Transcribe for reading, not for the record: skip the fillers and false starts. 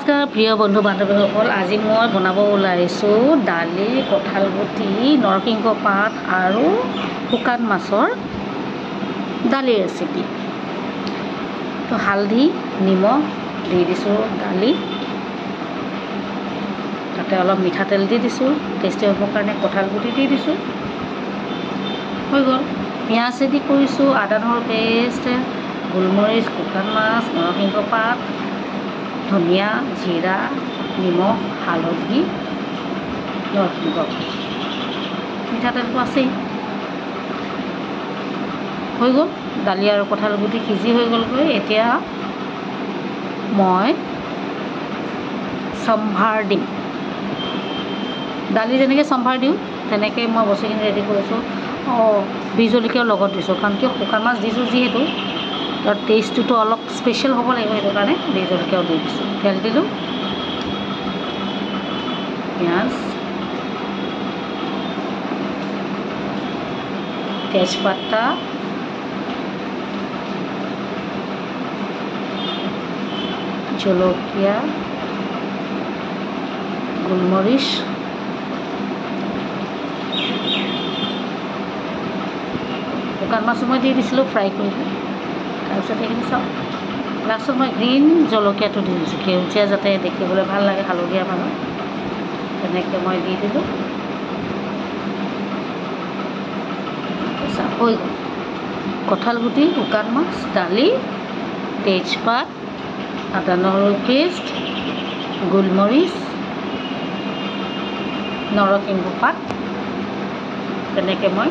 নমস্কাৰ প্ৰিয় বন্ধু বান্ধৱীসকল, আজি মই বনাব ওলাইছোঁ দালি, কঁঠাল গুটি, নৰসিংহ পাত আৰু শুকান মাছৰ দালি ৰেচিপি। তো হালধি নিমখ দি দিছোঁ দালি, তাতে অলপ মিঠাতেল দি দিছোঁ, টেষ্টি হ'বৰ কাৰণে কঁঠাল গুটি দি দিছোঁ, হৈ গ'ল। পিঁয়াজ দি কৰিছোঁ, আদা নহৰু পেষ্ট, গোলমৰিচ, শুকান মাছ, নৰসিংহ পাত, ধনিয়া, জিৰা, নিমখ, হালধি, নৰসিংহ, মিঠাতেলটো আছেই, হৈ গ'ল। দালি আৰু কঁঠাল গুটি সিজি হৈ গ'লগৈ। এতিয়া মই সম্ভাৰ দিম। দালি যেনেকৈ সম্ভাৰ দিওঁ তেনেকৈ মই বস্তুখিনি ৰেডি কৰিছোঁ। বিহ জলকীয়াও লগত দিছোঁ, কাৰণ কিয় শুকান মাছ দিছোঁ যিহেতু তাৰ টেষ্টটোতো অলপ স্পেচিয়েল হ'ব লাগিব, সেইটো কাৰণে বিহ জলকীয়াও দি দিছোঁ। তেল দিলোঁ, পিঁয়াজ, তেজপাতা, জলকীয়া, গোলমৰিচ, শুকান মাছো মই দি দিছিলোঁ ফ্ৰাই কৰি। তাৰপিছত সেইখিনি চাওক, লাষ্টত মই গ্ৰীণ জলকীয়াটো দি দিছোঁ, সেউজীয়া যাতে দেখিবলৈ ভাল লাগে, হালধীয়া ভাল, তেনেকৈ মই দি দিলোঁ। হৈ গ'ল কঁঠাল গুটি, শুকান মাছ, দালি, তেজপাত, আদা নহৰু পেষ্ট, গোলমৰিচ, নৰসিংহ পাত, তেনেকৈ মই